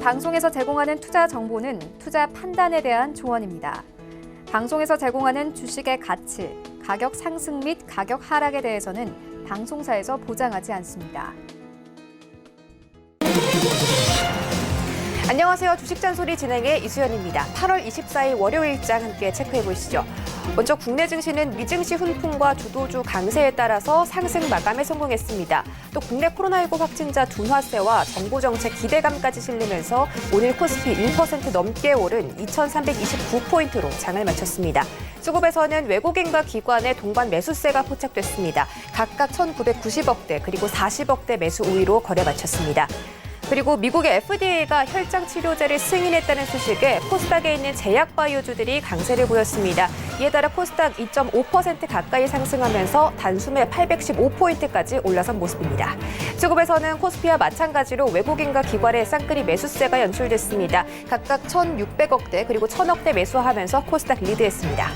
방송에서 제공하는 투자 정보는 투자 판단에 대한 조언입니다. 방송에서 제공하는 주식의 가치, 가격 상승 및 가격 하락에 대해서는 방송사에서 보장하지 않습니다. 안녕하세요. 주식잔소리 진행의 이수연입니다. 8월 24일 월요일장 함께 체크해 보시죠. 먼저 국내 증시는 미증시 훈풍과 주도주 강세에 따라서 상승 마감에 성공했습니다. 또 국내 코로나19 확진자 둔화세와 정부정책 기대감까지 실리면서 오늘 코스피 1% 넘게 오른 2,329포인트로 장을 마쳤습니다. 수급에서는 외국인과 기관의 동반 매수세가 포착됐습니다. 각각 1,990억대 그리고 40억대 매수 우위로 거래 마쳤습니다. 그리고 미국의 FDA가 혈장 치료제를 승인했다는 소식에 코스닥에 있는 제약바이오주들이 강세를 보였습니다. 이에 따라 코스닥 2.5% 가까이 상승하면서 단숨에 815포인트까지 올라선 모습입니다. 수급에서는 코스피와 마찬가지로 외국인과 기관의 쌍끌이 매수세가 연출됐습니다. 각각 1,600억대 그리고 1,000억대 매수하면서 코스닥 리드했습니다.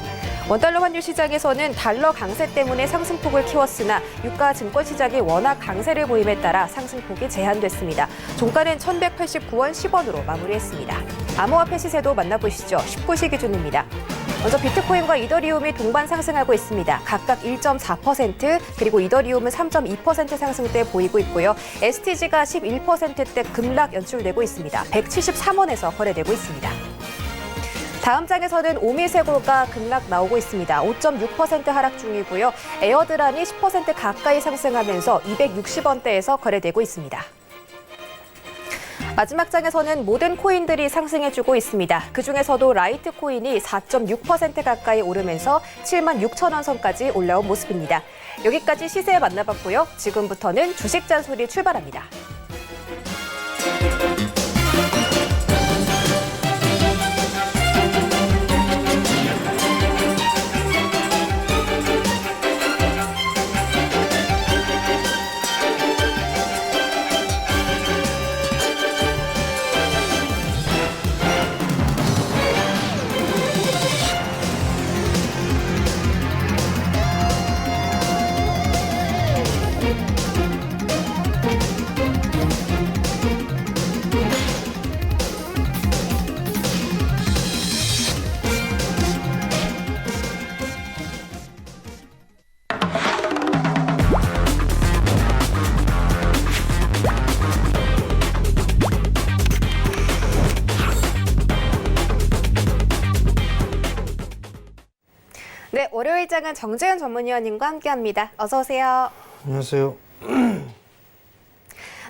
원달러 환율 시장에서는 달러 강세 때문에 상승폭을 키웠으나 유가 증권 시장이 워낙 강세를 보임에 따라 상승폭이 제한됐습니다. 종가는 1,189원 10원으로 마무리했습니다. 암호화폐 시세도 만나보시죠. 19시 기준입니다. 먼저 비트코인과 이더리움이 동반 상승하고 있습니다. 각각 1.4% 그리고 이더리움은 3.2% 상승대 보이고 있고요. STG가 11%대 급락 연출되고 있습니다. 173원에서 거래되고 있습니다. 다음 장에서는 오미세골가 급락 나오고 있습니다. 5.6% 하락 중이고요. 에어드란이 10% 가까이 상승하면서 260원대에서 거래되고 있습니다. 마지막 장에서는 모든 코인들이 상승해주고 있습니다. 그중에서도 라이트코인이 4.6% 가까이 오르면서 76,000원 선까지 올라온 모습입니다. 여기까지 시세 만나봤고요. 지금부터는 주식잔소리 출발합니다. 네, 월요일장은 정재현 전문위원님과 함께합니다. 어서 오세요. 안녕하세요.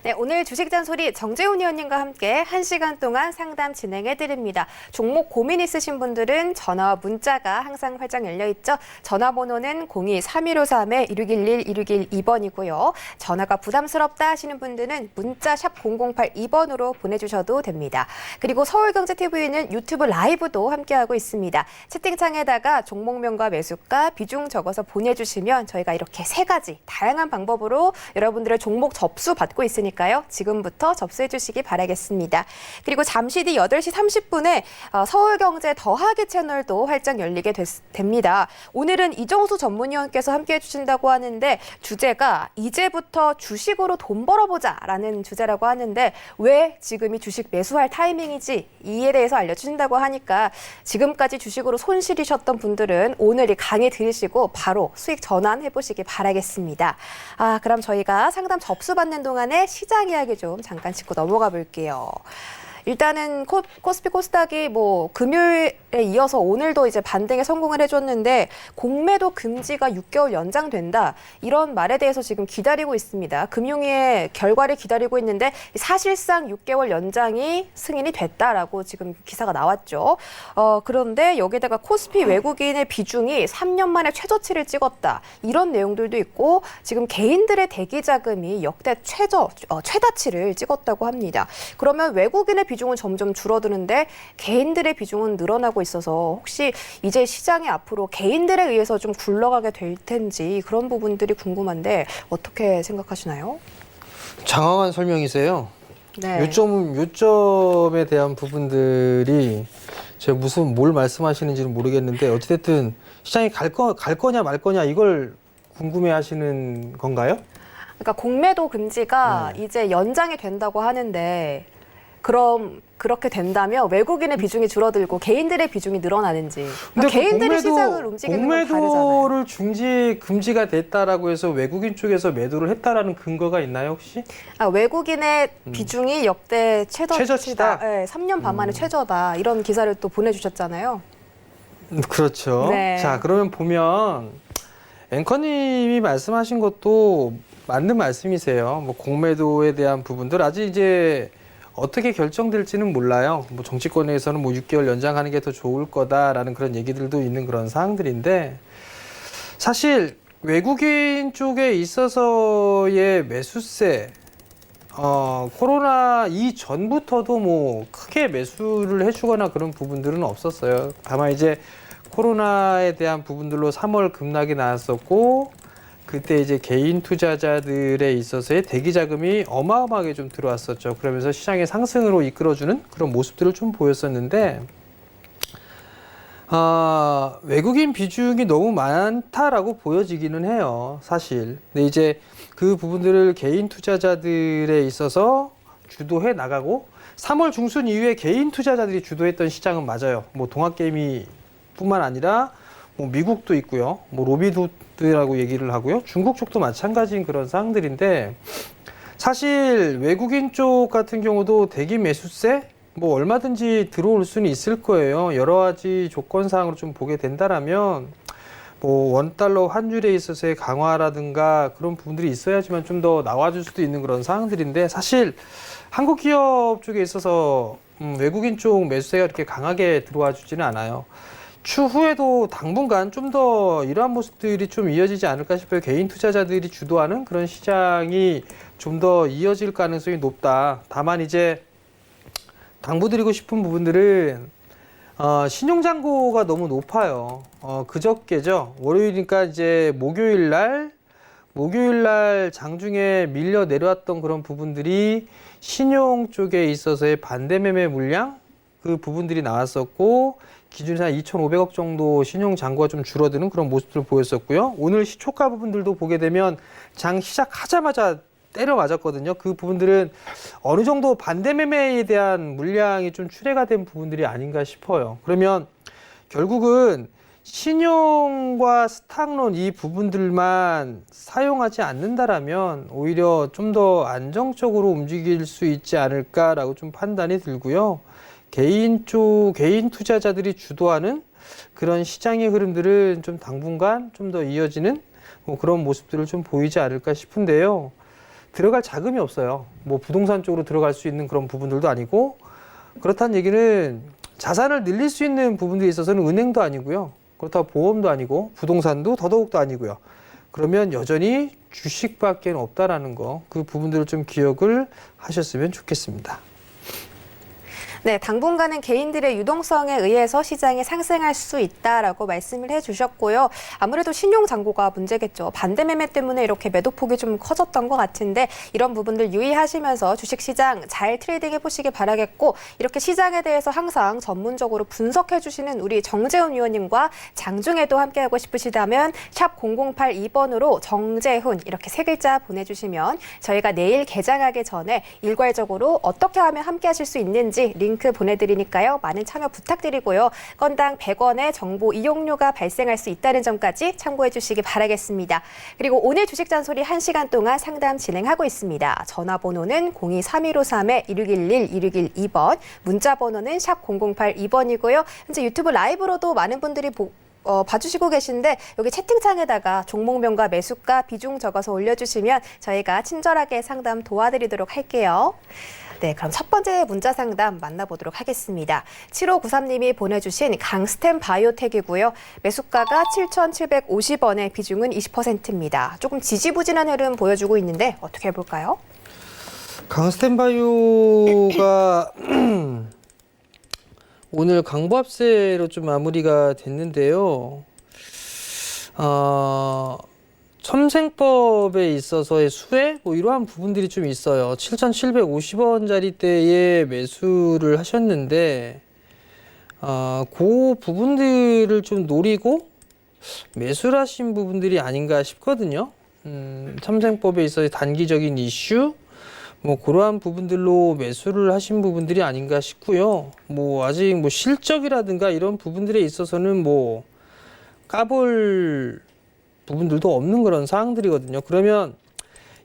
네, 오늘 주식잔소리 정재훈 위원님과 함께 1시간 동안 상담 진행해드립니다. 종목 고민 있으신 분들은 전화와 문자가 항상 활짝 열려있죠. 전화번호는 02-3153-1611-1612번이고요. 전화가 부담스럽다 하시는 분들은 문자 샵 0082번으로 보내주셔도 됩니다. 그리고 서울경제TV는 유튜브 라이브도 함께하고 있습니다. 채팅창에다가 종목명과 매수가, 비중 적어서 보내주시면 저희가 이렇게 3가지 다양한 방법으로 여러분들의 종목 접수 받고 있으니까 지금부터 접수해 주시기 바라겠습니다. 그리고 잠시 뒤 8시 30분에 서울경제 더하기 채널도 활짝 열리게 됩니다. 오늘은 이정수 전문위원께서 함께해 주신다고 하는데 주제가 이제부터 주식으로 돈 벌어보자라는 주제라고 하는데 왜 지금이 주식 매수할 타이밍이지 이에 대해서 알려주신다고 하니까 지금까지 주식으로 손실이셨던 분들은 오늘 이 강의 들으시고 바로 수익 전환해 보시기 바라겠습니다. 그럼 저희가 상담 접수 받는 동안에 시장 이야기 좀 잠깐 짚고 넘어가 볼게요. 일단은 코스피 코스닥이 금요일에 이어서 오늘도 이제 반등에 성공을 해줬는데 공매도 금지가 6개월 연장된다. 이런 말에 대해서 지금 기다리고 있습니다. 금융위의 결과를 기다리고 있는데 사실상 6개월 연장이 승인이 됐다라고 지금 기사가 나왔죠. 그런데 여기에다가 코스피 외국인의 비중이 3년 만에 최저치를 찍었다. 이런 내용들도 있고 지금 개인들의 대기 자금이 역대 최다치를 찍었다고 합니다. 그러면 외국인의 비중은 점점 줄어드는데 개인들의 비중은 늘어나고 있어서 혹시 이제 시장이 앞으로 개인들에 의해서 좀 굴러가게 될 텐지 그런 부분들이 궁금한데 어떻게 생각하시나요? 장황한 설명이세요. 네. 요점에 대한 부분들이 제가 뭘 말씀하시는지는 모르겠는데 어찌됐든 시장이 갈 거냐 말 거냐 이걸 궁금해하시는 건가요? 그러니까 공매도 금지가 이제 연장이 된다고 하는데 그럼 그렇게 된다면 외국인의 비중이 줄어들고 개인들의 비중이 늘어나는지. 근데 개인들이 시장을 움직이는 건 다르잖아요. 공매도를 금지가 됐다라고 해서 외국인 쪽에서 매도를 했다라는 근거가 있나요 혹시? 외국인의 비중이 역대 최저치다? 네, 3년 반 만에 최저다. 이런 기사를 또 보내주셨잖아요. 그렇죠. 네. 자, 그러면 보면 앵커님이 말씀하신 것도 맞는 말씀이세요. 뭐 공매도에 대한 부분들 아직 이제 어떻게 결정될지는 몰라요. 뭐 정치권에서는 뭐 6개월 연장하는 게 더 좋을 거다라는 그런 얘기들도 있는 그런 사항들인데 사실 외국인 쪽에 있어서의 매수세 코로나 이전부터도 뭐 크게 매수를 해주거나 그런 부분들은 없었어요. 다만 이제 코로나에 대한 부분들로 3월 급락이 나왔었고 그때 이제 개인 투자자들에 있어서의 대기 자금이 어마어마하게 좀 들어왔었죠. 그러면서 시장의 상승으로 이끌어주는 그런 모습들을 좀 보였었는데 외국인 비중이 너무 많다라고 보여지기는 해요, 사실. 근데 이제 그 부분들을 개인 투자자들에 있어서 주도해 나가고 3월 중순 이후에 개인 투자자들이 주도했던 시장은 맞아요. 뭐 동학개미 뿐만 아니라 뭐 미국도 있고요. 뭐 로비도트라고 얘기를 하고요. 중국 쪽도 마찬가지인 그런 상황들인데 사실 외국인 쪽 같은 경우도 대기 매수세 뭐 얼마든지 들어올 수는 있을 거예요. 여러 가지 조건사항으로 좀 보게 된다라면 뭐 원달러 환율에 있어서의 강화라든가 그런 부분들이 있어야지만 좀 더 나와줄 수도 있는 그런 상황들인데 사실 한국 기업 쪽에 있어서 외국인 쪽 매수세가 이렇게 강하게 들어와 주지는 않아요. 추후에도 당분간 좀 더 이러한 모습들이 좀 이어지지 않을까 싶어요. 개인 투자자들이 주도하는 그런 시장이 좀 더 이어질 가능성이 높다. 다만 이제 당부드리고 싶은 부분들은 신용잔고가 너무 높아요. 그저께죠. 월요일이니까 이제 목요일 날 장중에 밀려 내려왔던 그런 부분들이 신용 쪽에 있어서의 반대 매매 물량 그 부분들이 나왔었고 기준이 한 2,500억 정도 신용 잔고가 좀 줄어드는 그런 모습들을 보였었고요. 오늘 시초가 부분들도 보게 되면 장 시작하자마자 때려 맞았거든요. 그 부분들은 어느 정도 반대 매매에 대한 물량이 좀 출회가 된 부분들이 아닌가 싶어요. 그러면 결국은 신용과 스탁론 이 부분들만 사용하지 않는다라면 오히려 좀 더 안정적으로 움직일 수 있지 않을까라고 좀 판단이 들고요. 개인 투자자들이 주도하는 그런 시장의 흐름들은 좀 당분간 좀 더 이어지는 뭐 그런 모습들을 좀 보이지 않을까 싶은데요. 들어갈 자금이 없어요. 뭐 부동산 쪽으로 들어갈 수 있는 그런 부분들도 아니고 그렇다는 얘기는 자산을 늘릴 수 있는 부분들이 있어서는 은행도 아니고요. 그렇다고 보험도 아니고 부동산도 더더욱도 아니고요. 그러면 여전히 주식밖에 없다라는 거, 그 부분들을 좀 기억을 하셨으면 좋겠습니다. 네, 당분간은 개인들의 유동성에 의해서 시장이 상승할 수 있다라고 말씀을 해주셨고요. 아무래도 신용 잔고가 문제겠죠. 반대 매매 때문에 이렇게 매도폭이 좀 커졌던 것 같은데 이런 부분들 유의하시면서 주식시장 잘 트레이딩 해보시기 바라겠고 이렇게 시장에 대해서 항상 전문적으로 분석해주시는 우리 정재훈 위원님과 장중에도 함께하고 싶으시다면 샵 0082번으로 정재훈 이렇게 세 글자 보내주시면 저희가 내일 개장하기 전에 일괄적으로 어떻게 하면 함께하실 수 있는지 링크 보내드리니까요. 많은 참여 부탁드리고요. 건당 100원의 정보 이용료가 발생할 수 있다는 점까지 참고해 주시기 바라겠습니다. 그리고 오늘 주식 잔소리 1시간 동안 상담 진행하고 있습니다. 전화번호는 02-3253-1611, 1612번, 문자번호는 샵 0082번이고요. 현재 유튜브 라이브로도 많은 분들이 봐주시고 계신데 여기 채팅창에다가 종목명과 매수가 비중 적어서 올려주시면 저희가 친절하게 상담 도와드리도록 할게요. 네, 그럼 첫 번째 문자 상담 만나보도록 하겠습니다. 7593님이 보내주신 강스템 바이오텍이고요. 매수가가 7,750원에 비중은 20%입니다. 조금 지지부진한 흐름 보여주고 있는데 어떻게 해볼까요? 강스템 바이오가 오늘 강보합세로 좀 마무리가 됐는데요. 첨생법에 있어서의 수혜 뭐 이러한 부분들이 좀 있어요. 7,750원짜리대에 매수를 하셨는데 그 부분들을 좀 노리고 매수를 하신 부분들이 아닌가 싶거든요. 첨생법에 있어서 단기적인 이슈 뭐 그러한 부분들로 매수를 하신 부분들이 아닌가 싶고요. 뭐 아직 뭐 실적이라든가 이런 부분들에 있어서는 뭐 까볼 부분들도 없는 그런 사항들이거든요. 그러면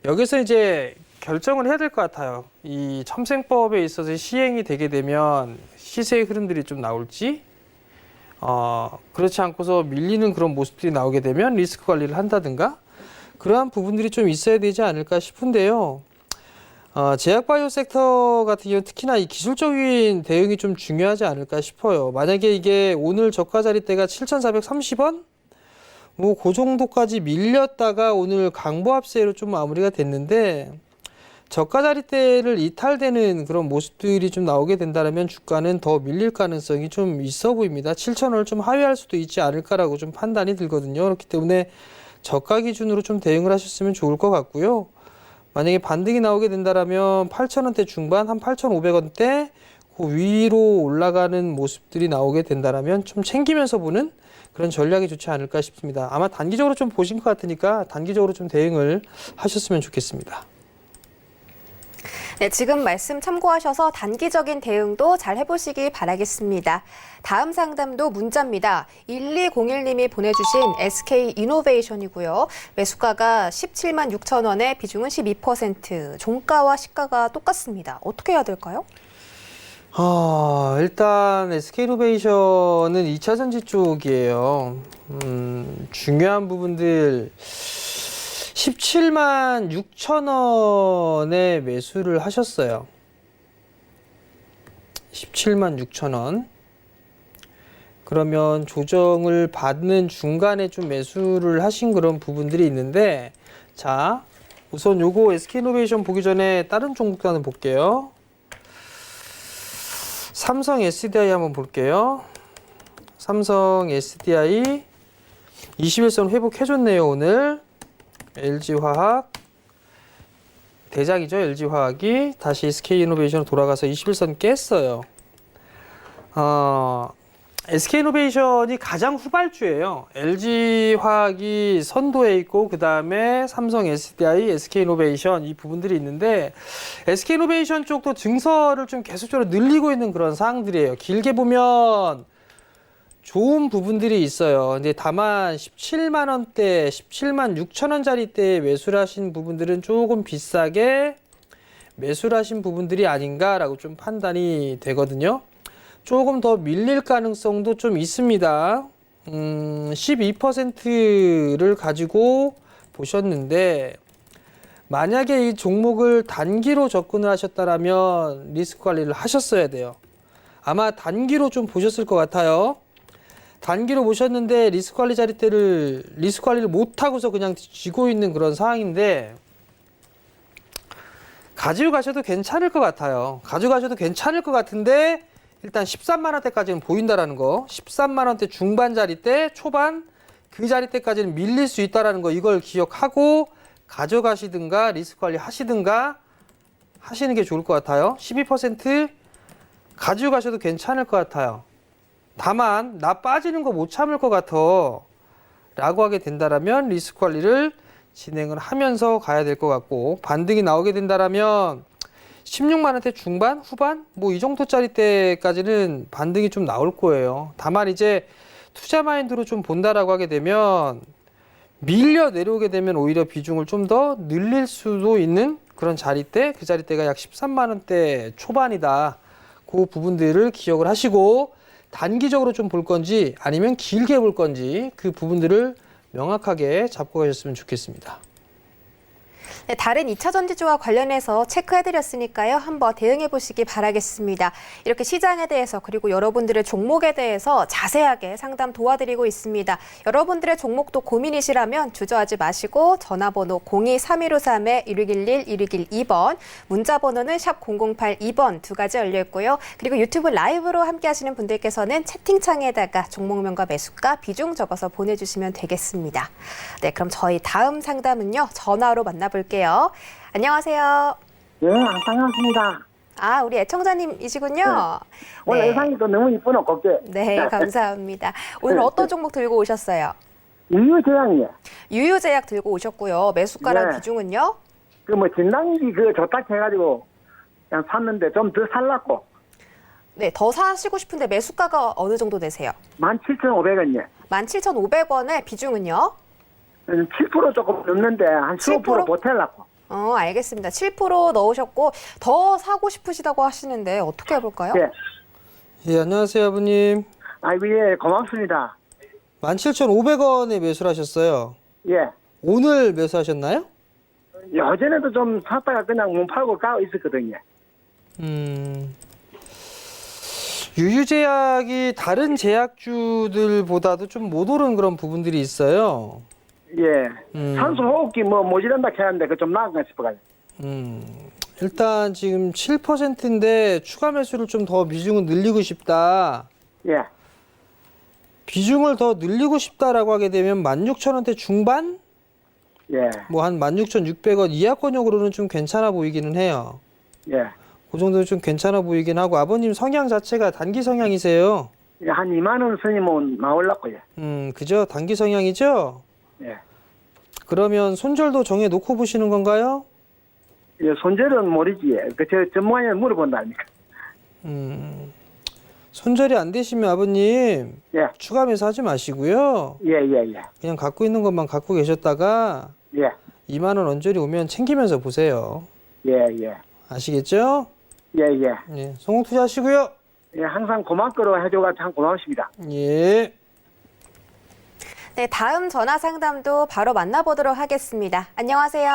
여기서 이제 결정을 해야 될 것 같아요. 이 첨생법에 있어서 시행이 되게 되면 시세의 흐름들이 좀 나올지, 그렇지 않고서 밀리는 그런 모습들이 나오게 되면 리스크 관리를 한다든가 그러한 부분들이 좀 있어야 되지 않을까 싶은데요. 제약바이오 섹터 같은 경우 특히나 이 기술적인 대응이 좀 중요하지 않을까 싶어요. 만약에 이게 오늘 저가 자리대가 7,430원? 뭐 그 정도까지 밀렸다가 오늘 강보합세로 좀 마무리가 됐는데 저가 자리대를 이탈되는 그런 모습들이 좀 나오게 된다면 주가는 더 밀릴 가능성이 좀 있어 보입니다. 7,000원을 좀 하회할 수도 있지 않을까라고 좀 판단이 들거든요. 그렇기 때문에 저가 기준으로 좀 대응을 하셨으면 좋을 것 같고요. 만약에 반등이 나오게 된다면 8,000원대 중반, 한 8,500원대 그 위로 올라가는 모습들이 나오게 된다면 좀 챙기면서 보는 그런 전략이 좋지 않을까 싶습니다. 아마 단기적으로 좀 보신 것 같으니까 단기적으로 좀 대응을 하셨으면 좋겠습니다. 네, 지금 말씀 참고하셔서 단기적인 대응도 잘 해보시기 바라겠습니다. 다음 상담도 문자입니다. 1201님이 보내주신 SK이노베이션이고요. 매수가가 17만 6천 원에 비중은 12%, 종가와 시가가 똑같습니다. 어떻게 해야 될까요? 일단 SK이노베이션은 2차전지 쪽이에요. 중요한 부분들 17만 6천 원에 매수를 하셨어요. 17만 6천 원. 그러면 조정을 받는 중간에 좀 매수를 하신 그런 부분들이 있는데, 자, 우선 요거 SK이노베이션 보기 전에 다른 종목도 하나 볼게요. 삼성 SDI 한번 볼게요. 삼성 SDI 21선 회복해줬네요, 오늘. LG화학 대장이죠. LG화학이 다시 SK이노베이션으로 돌아가서 21선 깼어요. SK이노베이션이 가장 후발주예요. LG화학이 선도에 있고 그 다음에 삼성 SDI, SK이노베이션 이 부분들이 있는데 SK이노베이션 쪽도 증서를 좀 계속적으로 늘리고 있는 그런 사항들이에요. 길게 보면 좋은 부분들이 있어요. 근데 다만 17만 원대, 17만 6천 원짜리대 매수를 하신 부분들은 조금 비싸게 매수를 하신 부분들이 아닌가라고 좀 판단이 되거든요. 조금 더 밀릴 가능성도 좀 있습니다. 12%를 가지고 보셨는데 만약에 이 종목을 단기로 접근을 하셨다면 리스크 관리를 하셨어야 돼요. 아마 단기로 좀 보셨을 것 같아요. 단기로 보셨는데 리스크 관리를 못하고서 그냥 쥐고 있는 그런 상황인데 가지고 가셔도 괜찮을 것 같아요. 가지고 가셔도 괜찮을 것 같은데 일단 13만 원대까지는 보인다라는 거. 13만 원대 중반 자리대, 초반 그 자리대까지는 밀릴 수 있다라는 거. 이걸 기억하고 가져가시든가 리스크 관리 하시든가 하시는 게 좋을 것 같아요. 12% 가지고 가셔도 괜찮을 것 같아요. 다만 나 빠지는 거 못 참을 것 같아 라고 하게 된다면 리스크 관리를 진행을 하면서 가야 될 것 같고, 반등이 나오게 된다면 16만 원대 중반, 후반 뭐 이 정도짜리 때까지는 반등이 좀 나올 거예요. 다만 이제 투자 마인드로 좀 본다라고 하게 되면 밀려 내려오게 되면 오히려 비중을 좀 더 늘릴 수도 있는 그런 자리대, 그 자리대가 약 13만 원대 초반이다. 그 부분들을 기억을 하시고 단기적으로 좀 볼 건지 아니면 길게 볼 건지 그 부분들을 명확하게 잡고 가셨으면 좋겠습니다. 네, 다른 2차 전지주와 관련해서 체크해드렸으니까요. 한번 대응해보시기 바라겠습니다. 이렇게 시장에 대해서 그리고 여러분들의 종목에 대해서 자세하게 상담 도와드리고 있습니다. 여러분들의 종목도 고민이시라면 주저하지 마시고 전화번호 02-3153-1611-1612번, 문자번호는 샵 0082번 두 가지 열려있고요. 그리고 유튜브 라이브로 함께 하시는 분들께서는 채팅창에다가 종목명과 매수가, 비중 적어서 보내주시면 되겠습니다. 네, 그럼 저희 다음 상담은요. 전화로 만나볼게요. 안녕하세요. 예, 반갑습니다. 아, 우리 애청자님이시군요. 오늘 네. 의상이 또 너무 이쁘노, 곱게. 네, 감사합니다. 오늘 어떤 종목 들고 오셨어요? 유유제약이요. 유유제약 들고 오셨고요. 매수가랑 네. 비중은요? 그 뭐 진단기 그 좋다 해가지고 그냥 샀는데 좀 더 살랐고 네, 더 사시고 싶은데 매수가가 어느 정도 되세요? 17,500원이요. 17,500원의 비중은요? 7% 조금 넘는데 한 15% 7%? 보탤라고. 알겠습니다. 7% 넣으셨고 더 사고 싶으시다고 하시는데 어떻게 해볼까요? 예. 예, 안녕하세요, 아버님. 아이고, 예, 고맙습니다. 17,500원에 매수를 하셨어요. 예. 오늘 매수하셨나요? 예전에도 좀 샀다가 그냥 문 팔고 가고 있었거든요. 유유제약이 다른 제약주들보다도 좀 못 오른 그런 부분들이 있어요. 예. 산소 호흡기 뭐 모자란다 했는데 그 좀 나은가 싶어가지고. 일단 지금 7%인데 추가 매수를 좀 더 비중을 늘리고 싶다. 예. 비중을 더 늘리고 싶다라고 하게 되면 16,000원대 중반? 예. 뭐 한 16,600원 이하권역으로는 좀 괜찮아 보이기는 해요. 예. 그 정도는 좀 괜찮아 보이긴 하고 아버님 성향 자체가 단기 성향이세요. 예, 한 2만 원 선이면 나올라고요. 그죠? 단기 성향이죠? 예. 그러면 손절도 정해 놓고 보시는 건가요? 예, 손절은 모르지. 저 전문가한테 물어본다 아닙니까? 손절이 안 되시면 아버님 예. 추가 매수하지 마시고요. 예, 예, 예. 그냥 갖고 있는 것만 갖고 계셨다가 예. 2만 원 언저리 오면 챙기면서 보세요. 예, 예. 아시겠죠? 예, 예. 예, 성공 투자하시고요. 예, 항상 고맙도록 해줘가 참 고맙습니다. 예. 네, 다음 전화 상담도 바로 만나보도록 하겠습니다. 안녕하세요.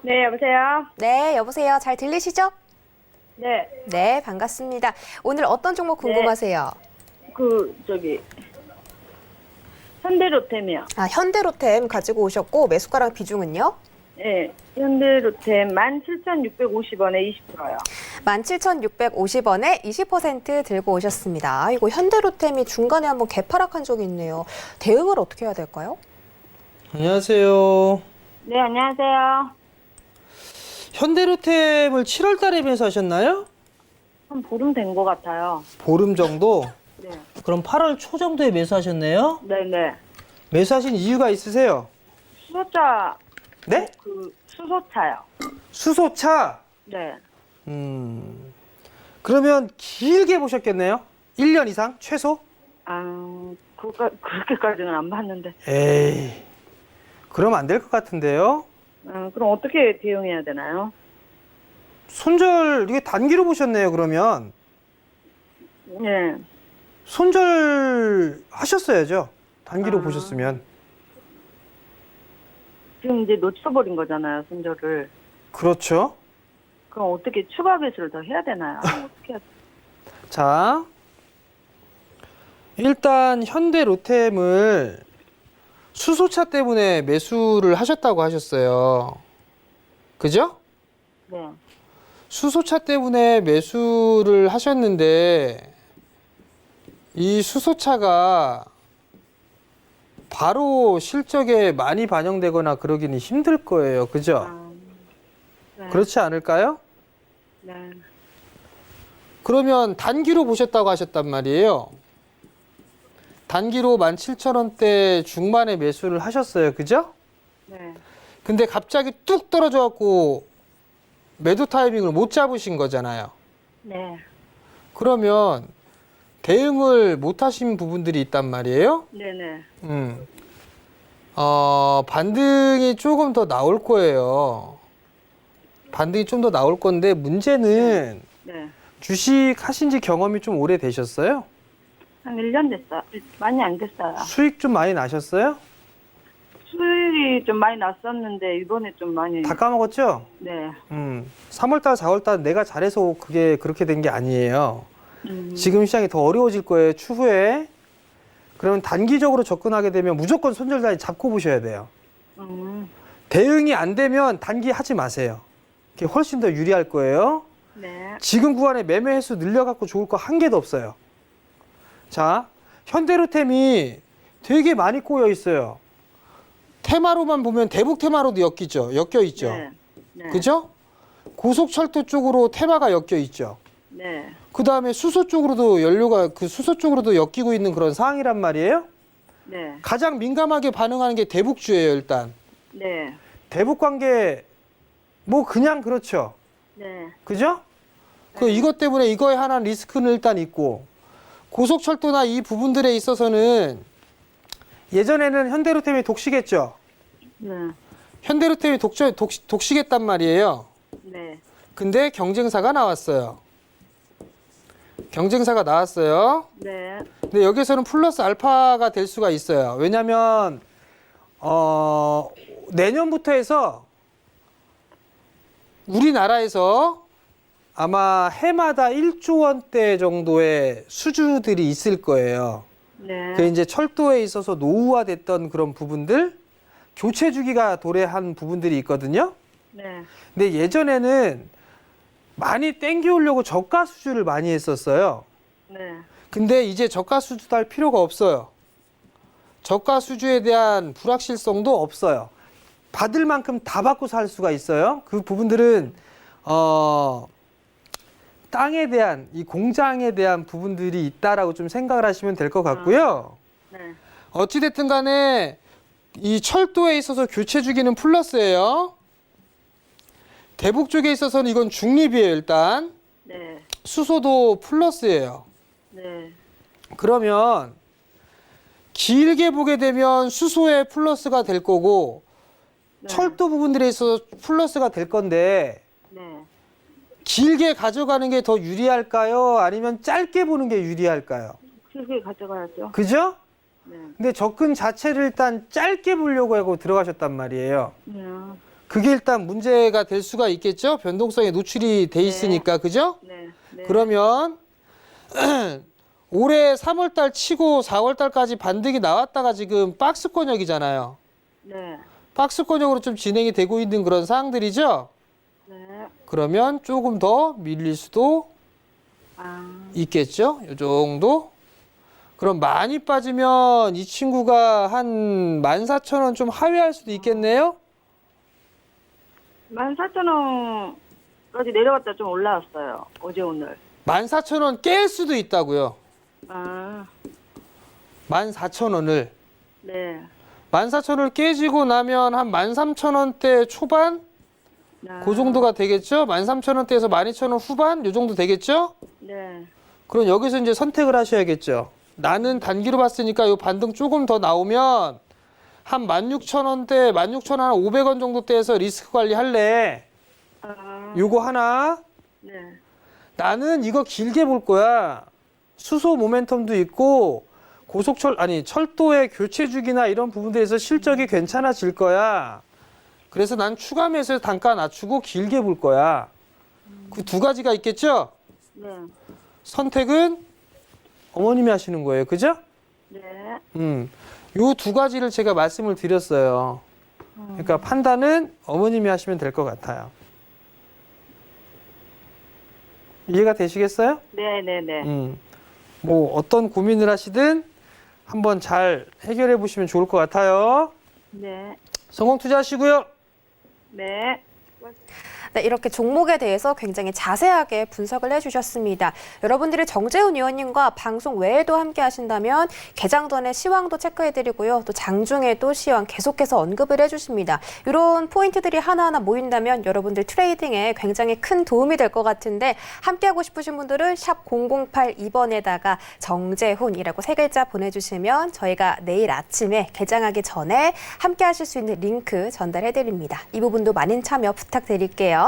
네, 여보세요? 네, 여보세요. 잘 들리시죠? 네, 네, 반갑습니다. 오늘 어떤 종목 궁금하세요? 현대로템이요. 현대로템 가지고 오셨고 매수가랑 비중은요? 네, 현대로템 17,650원에 20%요. 17,650원에 20% 들고 오셨습니다. 이거 현대로템이 중간에 한번 개파락한 적이 있네요. 대응을 어떻게 해야 될까요? 안녕하세요. 네, 안녕하세요. 현대로템을 7월 달에 매수하셨나요? 한 보름 된 것 같아요. 보름 정도? 네, 그럼 8월 초 정도에 매수하셨네요? 네네. 매수하신 이유가 있으세요? 수소차, 네? 수소차요. 수소차? 네. 그러면 길게 보셨겠네요? 1년 이상? 최소? 그렇게까지는 안 봤는데. 에이, 그럼 안 될 것 같은데요? 그럼 어떻게 대응해야 되나요? 손절, 이게 단기로 보셨네요, 그러면. 네. 손절 하셨어야죠. 단기로 보셨으면. 지금 이제 놓쳐버린 거잖아요, 손절을. 그렇죠. 그럼 어떻게 추가 배수를 더 해야 되나요? 어떻게 해야 자, 일단 현대 로템을 수소차 때문에 매수를 하셨다고 하셨어요. 그죠? 네. 수소차 때문에 매수를 하셨는데 이 수소차가 바로 실적에 많이 반영되거나 그러기는 힘들 거예요. 그죠? 네. 그렇지 않을까요? 네. 그러면 단기로 보셨다고 하셨단 말이에요. 단기로 17,000원대 중반에 매수를 하셨어요. 그죠? 네. 근데 갑자기 뚝 떨어져 갖고 매도 타이밍을 못 잡으신 거잖아요. 네. 그러면 대응을 못 하신 부분들이 있단 말이에요. 네네. 반등이 조금 더 나올 거예요. 반등이 좀 더 나올 건데 문제는 네. 주식 하신 지 경험이 좀 오래 되셨어요? 한 1년 됐어요. 많이 안 됐어요. 수익 좀 많이 나셨어요? 수익이 좀 많이 났었는데 이번에 좀 많이. 다 까먹었죠? 네. 3월달, 4월달 내가 잘해서 그게 그렇게 된 게 아니에요. 음. 지금 시장이 더 어려워질 거예요, 추후에. 그러면 단기적으로 접근하게 되면 무조건 손절자리 잡고 보셔야 돼요. 대응이 안 되면 단기 하지 마세요. 그게 훨씬 더 유리할 거예요. 네. 지금 구간에 매매 횟수 늘려갖고 좋을 거 한 개도 없어요. 자, 현대로템이 되게 많이 꼬여 있어요. 테마로만 보면 대북 테마로도 엮여 있죠. 네. 네. 그죠? 고속철도 쪽으로 테마가 엮여 있죠. 네. 그 다음에 수소 쪽으로도 연료가 그 수소 쪽으로도 엮이고 있는 그런 상황이란 말이에요. 네. 가장 민감하게 반응하는 게 대북주예요, 일단. 네. 대북 관계 뭐 그냥 그렇죠. 네. 그죠? 그 이것 때문에 이거에 하나 리스크는 일단 있고 고속철도나 이 부분들에 있어서는 예전에는 현대로템이 독시겠죠. 네. 현대로템이 독시겠단 말이에요. 네. 근데 경쟁사가 나왔어요. 경쟁사가 나왔어요. 네. 근데 여기서는 플러스 알파가 될 수가 있어요. 왜냐하면 내년부터 해서 우리나라에서 아마 해마다 1조 원대 정도의 수주들이 있을 거예요. 네. 그 이제 철도에 있어서 노후화됐던 그런 부분들, 교체 주기가 도래한 부분들이 있거든요. 네. 근데 예전에는 많이 땡겨오려고 저가 수주를 많이 했었어요. 네. 근데 이제 저가 수주도 할 필요가 없어요. 저가 수주에 대한 불확실성도 없어요. 받을 만큼 다 받고 살 수가 있어요. 그 부분들은 땅에 대한 이 공장에 대한 부분들이 있다라고 좀 생각을 하시면 될 것 같고요. 네. 어찌됐든 간에 이 철도에 있어서 교체 주기는 플러스예요. 대북 쪽에 있어서는 이건 중립이에요, 일단. 네. 수소도 플러스예요. 네. 그러면 길게 보게 되면 수소에 플러스가 될 거고 네. 철도 부분들에 있어서 플러스가 될 건데 네. 길게 가져가는 게 더 유리할까요? 아니면 짧게 보는 게 유리할까요? 길게 가져가야죠. 그죠? 네. 근데 접근 자체를 일단 짧게 보려고 하고 들어가셨단 말이에요. 네. 그게 일단 문제가 될 수가 있겠죠? 변동성에 노출이 돼 있으니까, 그죠? 네. 네. 그러면 올해 3월달 치고 4월달까지 반등이 나왔다가 지금 박스권역이잖아요. 네. 박스권역으로 좀 진행이 되고 있는 그런 사항들이죠? 네. 그러면 조금 더 밀릴 수도 아. 있겠죠? 이 정도? 그럼 많이 빠지면 이 친구가 한 14,000원 좀 하회할 수도 있겠네요? 14,000원까지 내려갔다 좀 올라왔어요. 어제 오늘. 14,000원 깰 수도 있다고요. 아. 14,000원을. 네. 14,000원을 깨지고 나면 한 13,000원대 초반? 아. 그 정도가 되겠죠? 13,000원대에서 12,000원 후반? 요 정도 되겠죠? 네. 그럼 여기서 이제 선택을 하셔야겠죠. 나는 단기로 봤으니까 요 반등 조금 더 나오면 한 16,000원대, 16,500원 정도대에서 리스크 관리 할래. 아. 요거 하나. 네. 나는 이거 길게 볼 거야. 수소 모멘텀도 있고 철도의 교체 주기나 이런 부분들에서 실적이 괜찮아질 거야. 그래서 난 추가 매수해서 단가 낮추고 길게 볼 거야. 그 두 가지가 있겠죠? 네. 선택은 어머님이 하시는 거예요. 그죠? 네. 요 두 가지를 제가 말씀을 드렸어요. 그러니까 판단은 어머님이 하시면 될 것 같아요. 이해가 되시겠어요? 네, 네, 네. 뭐 어떤 고민을 하시든 한번 잘 해결해 보시면 좋을 것 같아요. 네. 성공 투자하시고요. 네. 네, 이렇게 종목에 대해서 굉장히 자세하게 분석을 해주셨습니다. 여러분들이 정재훈 의원님과 방송 외에도 함께 하신다면 개장 전에 시황도 체크해드리고요. 또 장중에도 시황 계속해서 언급을 해주십니다. 이런 포인트들이 하나하나 모인다면 여러분들 트레이딩에 굉장히 큰 도움이 될 것 같은데 함께하고 싶으신 분들은 샵 0082번에다가 정재훈이라고 세 글자 보내주시면 저희가 내일 아침에 개장하기 전에 함께 하실 수 있는 링크 전달해드립니다. 이 부분도 많은 참여 부탁드릴게요.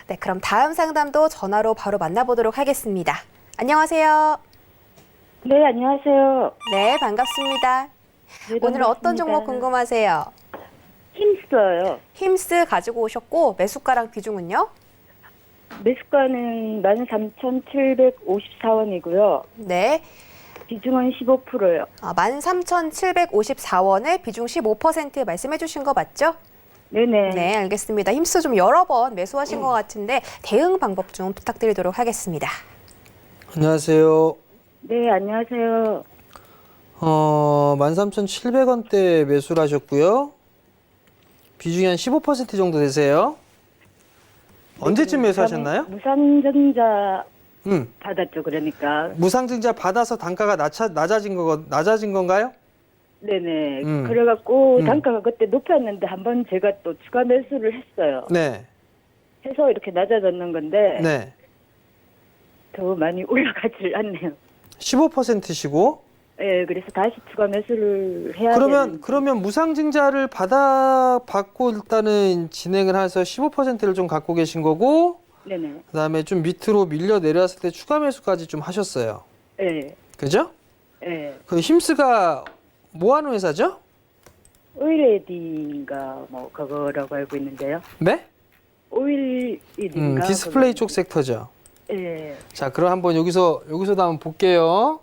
네, 그럼 다음 상담도 전화로 바로 만나보도록 하겠습니다. 안녕하세요. 네, 안녕하세요. 네, 반갑습니다. 네, 오늘 어떤 반갑습니다. 종목 궁금하세요? 힘써요. 힘스 가지고 오셨고 매수가랑 비중은요? 매수가는 13,754원이고요. 네, 비중은 15%요. 13,754원에 비중 15% 말씀해 주신 거 맞죠? 네네. 네, 알겠습니다. 힘스 좀 여러 번 매수하신 것 같은데 대응 방법 좀 부탁드리도록 하겠습니다. 안녕하세요. 네, 안녕하세요. 13,700원대 매수를 하셨고요. 비중이 한 15% 정도 되세요. 언제쯤 매수하셨나요? 무상전자 음. 받았죠, 그러니까. 무상증자 받아서 단가가 낮아진 건가요? 네네. 음. 그래갖고 음. 단가가 그때 높았는데 한번 제가 또 추가 매수를 했어요. 네. 해서 이렇게 낮아졌는 건데 네. 더 많이 올라가질 않네요. 15%시고 예, 그래서 다시 추가 매수를 해야 되는데. 그러면 무상증자를 받고 일단은 진행을 해서 15%를 좀 갖고 계신 거고 네네. 그다음에 좀 밑으로 밀려 내려왔을 때 추가 매수까지 좀 하셨어요. 예, 그죠? 예. 그 힘스가 뭐 하는 회사죠? 오일레디인가 뭐 그거라고 알고 있는데요. 네? 오일레디인가. 디스플레이 쪽 섹터죠. 예. 자, 그럼 한번 여기서도 한번 볼게요.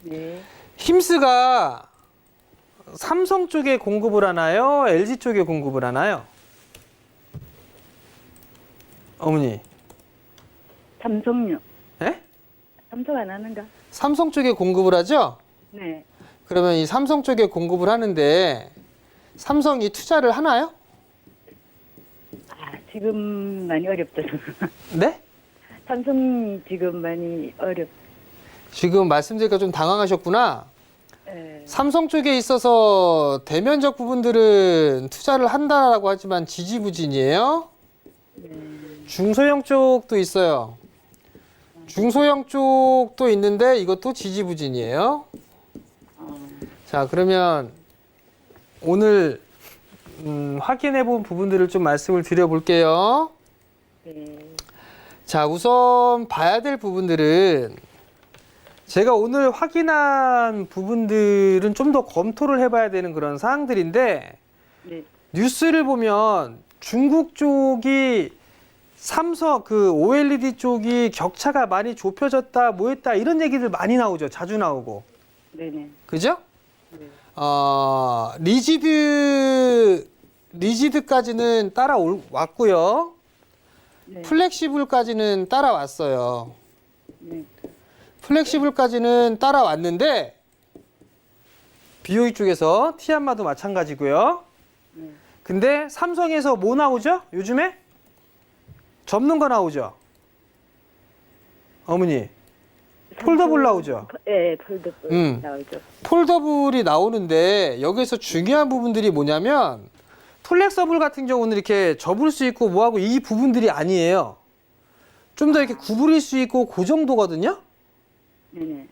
네. 힘스가 삼성 쪽에 공급을 하나요? LG 쪽에 공급을 하나요? 어머니. 삼성요. 예? 삼성 안 하는가? 삼성 쪽에 공급을 하죠? 네. 그러면 이 삼성 쪽에 공급을 하는데 삼성이 투자를 하나요? 아, 지금 많이 어렵다. 네? 삼성이 지금 많이 지금 말씀드리니까 좀 당황하셨구나. 예. 삼성 쪽에 있어서 대면적 부분들은 투자를 한다라고 하지만 지지부진이에요. 중소형 쪽도 있어요. 중소형 쪽도 있는데 이것도 지지부진이에요. 자, 그러면 오늘 확인해 본 부분들을 좀 말씀을 드려볼게요. 네. 자, 우선 봐야 될 부분들은 제가 오늘 확인한 부분들은 좀 더 검토를 해봐야 되는 그런 사항들인데 네. 뉴스를 보면 중국 쪽이 삼성 그 OLED 쪽이 격차가 많이 좁혀졌다 뭐 했다 이런 얘기들 많이 나오죠. 자주 나오고. 네네. 그죠? 네. 리지드까지는 따라왔고요. 네. 플렉시블까지는 따라왔어요. 네. 플렉시블까지는 따라왔는데 BOE 쪽에서 티안마도 마찬가지고요. 네. 근데 삼성에서 뭐 나오죠? 요즘에? 접는 거 나오죠? 어머니, 폴더블 나오죠? 예, 폴더블 나오죠. 폴더블이 나오는데 여기서 중요한 부분들이 뭐냐면 플렉서블 같은 경우는 이렇게 접을 수 있고 뭐하고 이 부분들이 아니에요. 좀 더 이렇게 구부릴 수 있고 그 정도거든요? 네네.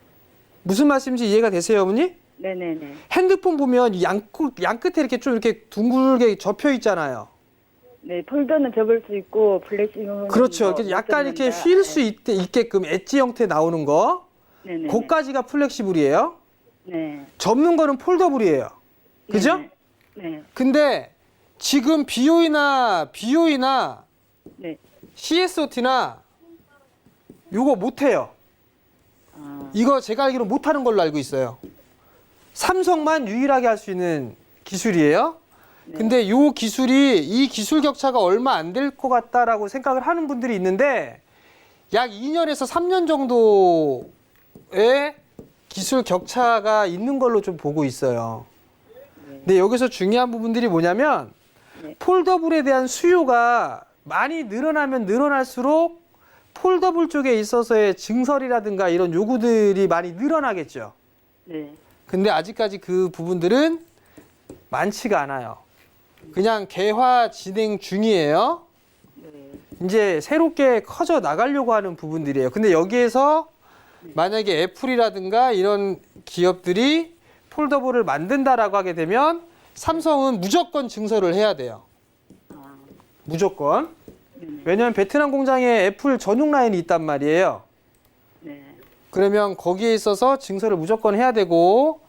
무슨 말씀인지 이해가 되세요, 어머니? 네네네. 핸드폰 보면 양 끝에 이렇게 좀 이렇게 둥글게 접혀 있잖아요. 네, 폴더는 접을 수 있고 플래시는 그렇죠. 뭐 이렇게 약간 이렇게 접는다. 휠 수 있게끔 엣지 형태 나오는 거. 네네. 그까지가 플렉시블이에요. 네. 접는 거는 폴더블이에요. 그죠? 네네. 네. 근데 지금 BOE나 네. CSOT나 요거 못해요. 아, 이거 제가 알기로 못하는 걸로 알고 있어요. 삼성만 유일하게 할 수 있는 기술이에요. 네. 근데 이 기술 격차가 얼마 안 될 것 같다라고 생각을 하는 분들이 있는데 약 2년에서 3년 정도의 기술 격차가 있는 걸로 좀 보고 있어요. 근데 여기서 중요한 부분들이 뭐냐면 네. 폴더블에 대한 수요가 많이 늘어나면 늘어날수록 폴더블 쪽에 있어서의 증설이라든가 이런 요구들이 많이 늘어나겠죠. 네. 근데 아직까지 그 부분들은 많지가 않아요. 그냥 개화 진행 중이에요. 네. 이제 새롭게 커져 나가려고 하는 부분들이에요. 근데 여기에서 만약에 애플이라든가 이런 기업들이 폴더블을 만든다라고 하게 되면 삼성은 무조건 증설을 해야 돼요. 아, 무조건. 네네. 왜냐하면 베트남 공장에 애플 전용 라인이 있단 말이에요. 네. 그러면 거기에 있어서 증설을 무조건 해야 되고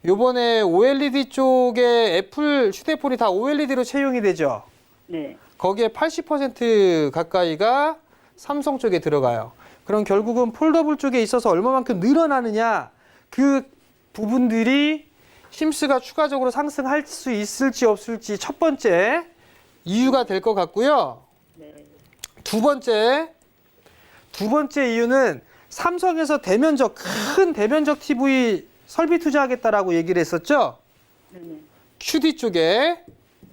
요번에 OLED 쪽에 애플 휴대폰이 다 OLED로 채용이 되죠. 네. 거기에 80% 가까이가 삼성 쪽에 들어가요. 그럼 결국은 폴더블 쪽에 있어서 얼마만큼 늘어나느냐 그 부분들이 힘스가 추가적으로 상승할 수 있을지 없을지 첫 번째 이유가 될 것 같고요. 네. 두 번째 이유는 삼성에서 큰 대면적 TV 설비 투자하겠다라고 얘기를 했었죠. 네네. QD 쪽에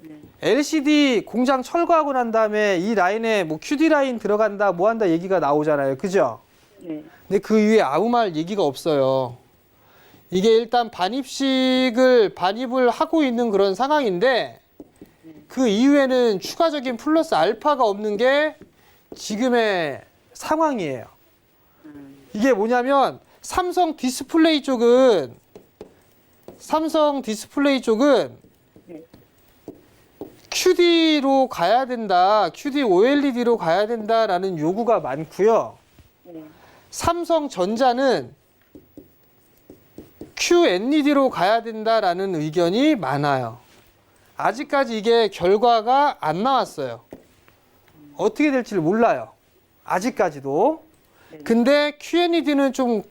네. LCD 공장 철거하고 난 다음에 이 라인에 뭐 QD 라인 들어간다 뭐 한다 얘기가 나오잖아요. 그죠? 네. 근데 그 이후에 아무 말 얘기가 없어요. 이게 일단 반입을 하고 있는 그런 상황인데 그 이후에는 추가적인 플러스 알파가 없는 게 지금의 상황이에요. 이게 뭐냐면 삼성 디스플레이 쪽은 QD로 가야 된다, QD OLED로 가야 된다라는 요구가 많고요. 삼성전자는 QLED로 가야 된다라는 의견이 많아요. 아직까지 이게 결과가 안 나왔어요. 어떻게 될지를 몰라요. 아직까지도. 근데 QLED는 좀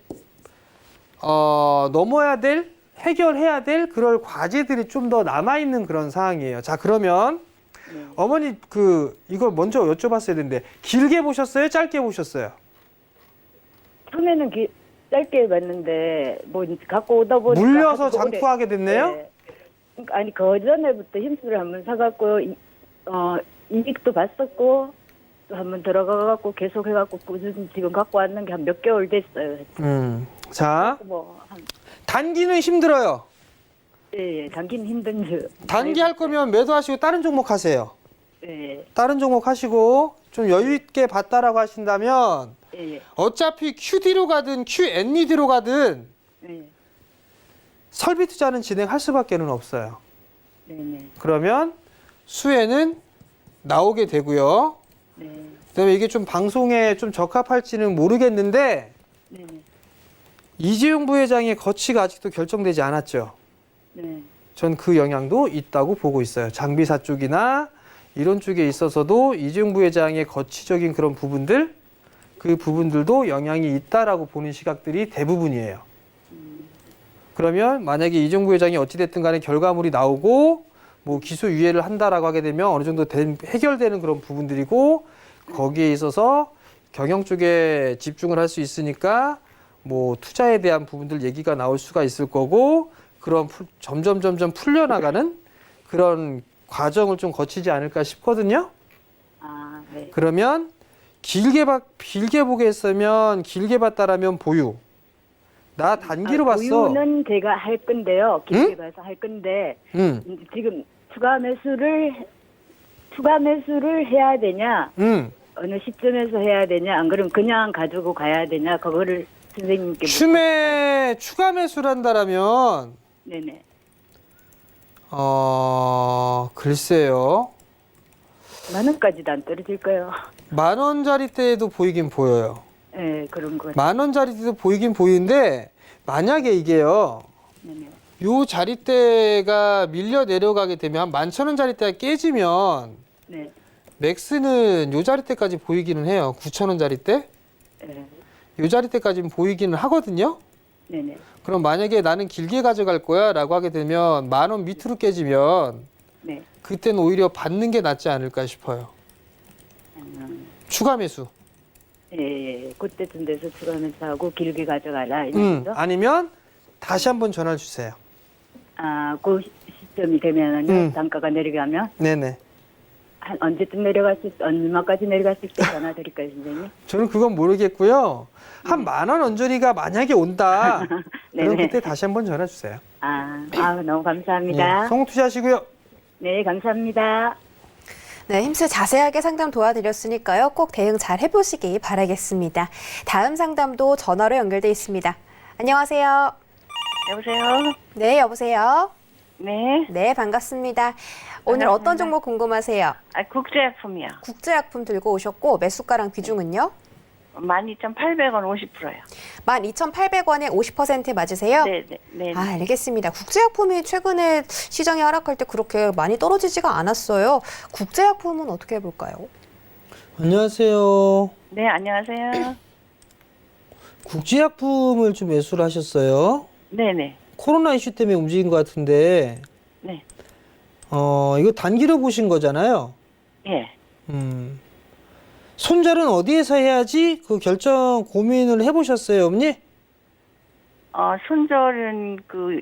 넘어야 될, 해결해야 될 그럴 과제들이 좀 더 남아있는 그런 상황이에요. 자, 그러면 어머니 이걸 먼저 여쭤봤어야 되는데 길게 보셨어요? 짧게 보셨어요? 처음에는 짧게 봤는데 뭐 갖고 오다 보니까 물려서 하도 오래- 장투하게 됐네요? 네. 그러니까 아니 그 전에부터 힘수를 한번 사갖고 이익도 봤었고 또 한번 들어가갖고 계속 해갖고 꾸준히 지금 갖고 왔는 게 한 몇 개월 됐어요. 자, 뭐한 단기는 힘들어요. 예, 당긴 힘든지. 단기 할 거면 매도하시고 다른 종목 하세요. 예, 다른 종목 하시고 좀 여유 있게 봤다라고 하신다면 예, 어차피 QD로 가든 QLED로 가든 예, 설비 투자는 진행할 수밖에는 없어요. 네, 그러면 수혜는 나오게 되고요. 네, 그다음에 이게 좀 방송에 좀 적합할지는 모르겠는데 네, 이재용 부회장의 거취가 아직도 결정되지 않았죠. 네, 전 그 영향도 있다고 보고 있어요. 장비사 쪽이나 이런 쪽에 있어서도 이재용 부회장의 거취적인 그런 부분들, 그 부분들도 영향이 있다라고 보는 시각들이 대부분이에요. 그러면 만약에 이재용 부회장이 어찌됐든 간에 결과물이 나오고 뭐 기소 유예를 한다라고 하게 되면 어느 정도 해결되는 그런 부분들이고 거기에 있어서 경영 쪽에 집중을 할 수 있으니까 뭐 투자에 대한 부분들 얘기가 나올 수가 있을 거고 그런 점점 풀려나가는 그런 과정을 좀 거치지 않을까 싶거든요. 아, 네, 그러면 길게 보게 했으면 길게 봤다라면 보유. 나 단기로 봤어. 보유는 제가 할 건데요. 길게 봐서 할 건데 지금 추가 매수를 해야 되냐? 어느 시점에서 해야 되냐? 안 그러면 그냥 가지고 가야 되냐? 그거를 선생님께 추가 매수를 한다라면 네네. 글쎄요. 만 원까지도 안 떨어질까요? 10,000원짜리대에도 보이긴 보여요. 네, 그런 거. 10,000원짜리대도 보이긴 보이는데 만약에 이게요. 네네. 요 자리대가 밀려 내려가게 되면 한 11,000원짜리대가 깨지면 네. 맥스는 요 자리대까지 보이기는 해요. 9,000원짜리대? 네. 요 자리대까지는 보이기는 하거든요. 네네. 그럼 만약에 나는 길게 가져갈 거야 라고 하게 되면 10,000원 밑으로 깨지면 네. 그때는 오히려 받는 게 낫지 않을까 싶어요. 추가 매수. 예, 그때쯤 돼서 추가 매수하고 길게 가져가라. 이런 거죠? 아니면 다시 한번 전화 주세요. 아, 그 시점이 되면은요. 음. 단가가 내려가면 네네. 한 언제쯤 얼마까지 내려갔을 때 전화 드릴까요, 선생님? 저는 그건 모르겠고요. 한 10,000원 언저리가 만약에 온다. 그럼 네네. 그때 다시 한번 전화 주세요. 너무 감사합니다. 성공 투자하시고요. 네, 감사합니다. 네, 힘수 자세하게 상담 도와드렸으니까요. 꼭 대응 잘 해보시기 바라겠습니다. 다음 상담도 전화로 연결돼 있습니다. 안녕하세요. 여보세요? 네, 여보세요. 네. 네, 반갑습니다. 오늘 어떤 종목 궁금하세요? 국제약품이요. 국제약품 들고 오셨고 매수가랑 비중은요? 12,800원 50%요. 12,800원에 50% 맞으세요? 네. 아, 알겠습니다. 국제약품이 최근에 시장이 하락할 때 그렇게 많이 떨어지지가 않았어요. 국제약품은 어떻게 해볼까요? 안녕하세요. 네, 안녕하세요. 국제약품을 좀 매수를 하셨어요. 네네. 코로나 이슈 때문에 움직인 것 같은데, 네. 이거 단기로 보신 거잖아요. 예. 손절은 어디에서 해야지 그 결정 고민을 해보셨어요, 어머니? 손절은 그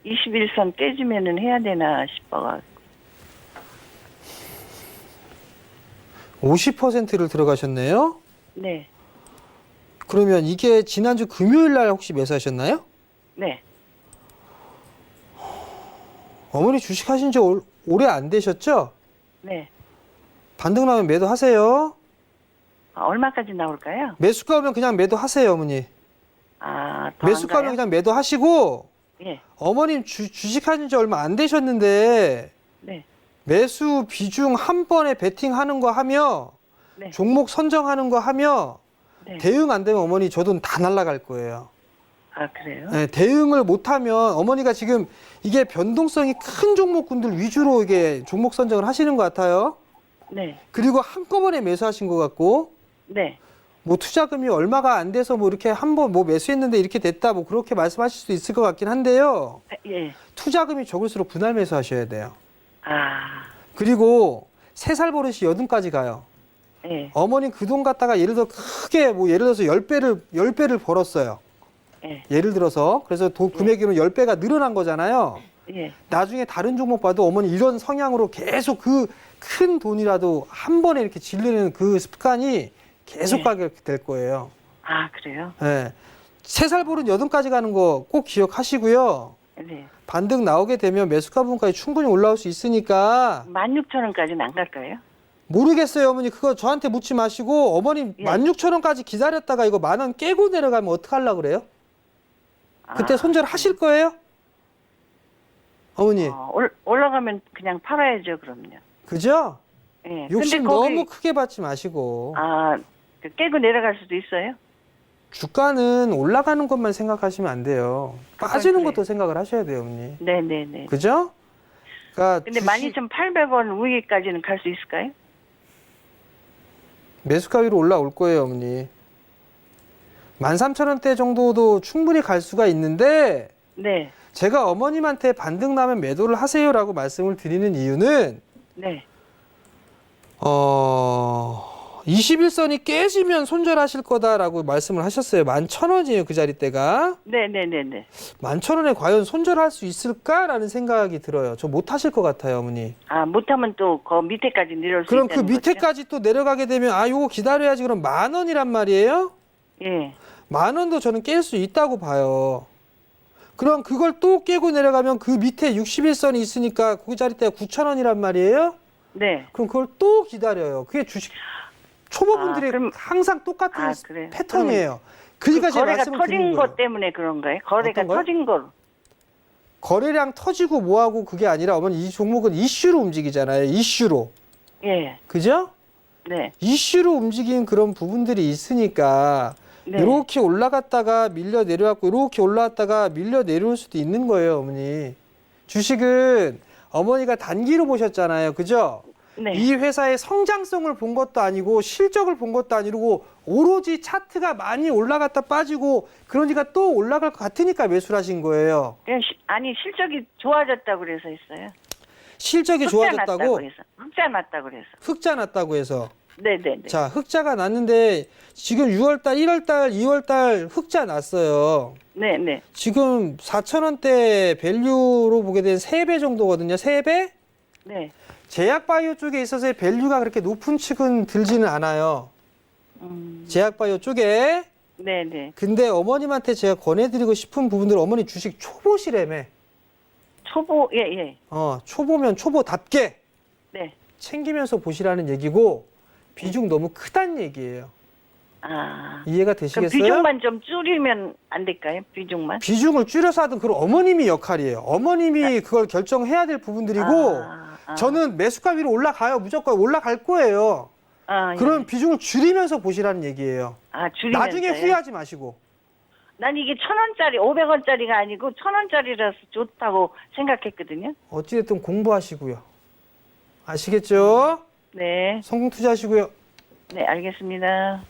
21선 깨지면은 해야 되나 싶어가. 50%를 들어가셨네요. 네. 그러면 이게 지난주 금요일 날 혹시 매수하셨나요? 네. 어머니 주식하신 지 오래 안 되셨죠? 네. 반등 나오면 매도하세요. 얼마까지 나올까요? 매수가 오면 그냥 매도하세요, 어머니. 더 매수가 안 오면 가요? 그냥 매도하시고 예. 어머님 주식하신 지 얼마 안 되셨는데 네. 매수 비중 한 번에 베팅하는 거 하며 네. 종목 선정하는 거 하며 네. 대응 안 되면 어머니 저 돈 다 날라갈 거예요. 아, 그래요? 네, 대응을 못하면 어머니가 지금 이게 변동성이 큰 종목군들 위주로 이게 종목 선정을 하시는 것 같아요. 네. 그리고 한꺼번에 매수하신 것 같고 네. 뭐 투자금이 얼마가 안 돼서 뭐 이렇게 한번 뭐 매수했는데 이렇게 됐다 뭐 그렇게 말씀하실 수도 있을 것 같긴 한데요. 예. 투자금이 적을수록 분할 매수하셔야 돼요. 아, 그리고 3살 버릇이 여든까지 가요. 예. 어머니 그 돈 갖다가 예를 들어 크게 뭐 예를 들어서 10배를 벌었어요. 예. 예를 들어서 그래서 금액으로 10배가 늘어난 거잖아요. 예. 나중에 다른 종목 봐도 어머니 이런 성향으로 계속 그 큰 돈이라도 한 번에 이렇게 질르는 그 습관이 계속 네. 가게 될 거예요. 아, 그래요? 예. 3살 버릇 8까지 가는 거 꼭 기억하시고요. 네. 반등 나오게 되면 매수가 부분까지 충분히 올라올 수 있으니까 16,000원까지는 안 갈까요? 모르겠어요, 어머니. 그거 저한테 묻지 마시고 어머니 예. 16,000원까지 기다렸다가 이거 10,000원 깨고 내려가면 어떡하려고 그래요? 그때 손절하실 거예요? 어머니. 올라가면 그냥 팔아야죠, 그럼요. 그죠? 예. 욕심 근데 거기, 너무 크게 받지 마시고 깨고 내려갈 수도 있어요? 주가는 올라가는 것만 생각하시면 안 돼요. 빠지는 그래. 것도 생각을 하셔야 돼요, 어머니. 네네네. 그죠? 그러니까 근데 12,800원 위에까지는 갈 수 있을까요? 매수가 위로 올라올 거예요, 어머니. 13,000원대 정도도 충분히 갈 수가 있는데 네. 제가 어머님한테 반등 나면 매도를 하세요라고 말씀을 드리는 이유는 네. 21선이 깨지면 손절하실 거다라고 말씀을 하셨어요. 11,000원이에요, 그 자리대가. 네네네네. 11,000원에 과연 손절할 수 있을까라는 생각이 들어요. 저 못하실 것 같아요, 어머니. 못하면 또 그 밑에까지 내려올 수 그럼 그 있다는 거죠? 밑에까지 또 내려가게 되면 요거 기다려야지. 그럼 10,000원이란 말이에요? 예. 10,000원도 저는 깰 수 있다고 봐요. 그럼 그걸 또 깨고 내려가면 그 밑에 61선이 있으니까 그 자리대가 9,000원이란 말이에요? 네. 그럼 그걸 또 기다려요. 그게 주식 초보분들이 그럼- 항상 똑같은 그래요? 패턴이에요. 그러니까 제가 거래가 말씀을 터진 드리는 것 거예요. 때문에 그런가요? 거래가 어떤 거요? 터진 거. 거래량 터지고 뭐하고 그게 아니라 어머니 이 종목은 이슈로 움직이잖아요. 이슈로. 예. 그죠? 네. 이슈로 움직이는 그런 부분들이 있으니까 네. 이렇게 올라갔다가 밀려 내려왔고 이렇게 올라왔다가 밀려 내려올 수도 있는 거예요, 어머니. 주식은 어머니가 단기로 보셨잖아요. 그죠? 네. 이 회사의 성장성을 본 것도 아니고 실적을 본 것도 아니고 오로지 차트가 많이 올라갔다 빠지고 그러니까 또 올라갈 것 같으니까 매수를 하신 거예요. 그냥 실적이 좋아졌다고 그래서 했어요. 실적이 좋아졌다고? 흑자 났다고 그래서. 흑자 났다고 해서. 네네네. 자, 흑자가 났는데 지금 6월달, 1월달, 2월달 흑자 났어요. 네네. 지금 4,000원대 밸류로 보게 된 3배 정도거든요. 3배? 네. 제약바이오 쪽에 있어서의 밸류가 그렇게 높은 측은 들지는 않아요. 제약바이오 쪽에. 네네. 근데 어머님한테 제가 권해드리고 싶은 부분들 어머니 주식 초보시래매. 예. 초보면 초보답게 네. 챙기면서 보시라는 얘기고 비중 너무 크다는 얘기예요. 이해가 그럼 되시겠어요? 비중만 좀 줄이면 안 될까요? 비중만? 비중을 줄여서 하든 그건 어머님이 역할이에요. 어머님이 그걸 결정해야 될 부분들이고 저는 매수가 위로 올라가요. 무조건 올라갈 거예요. 그럼 예. 비중을 줄이면서 보시라는 얘기예요. 줄이면서요? 나중에 후회하지 마시고. 난 이게 1,000원짜리, 500원짜리가 아니고 1,000원짜리라서 좋다고 생각했거든요. 어찌됐든 공부하시고요. 아시겠죠? 네. 성공 투자하시고요. 네, 알겠습니다.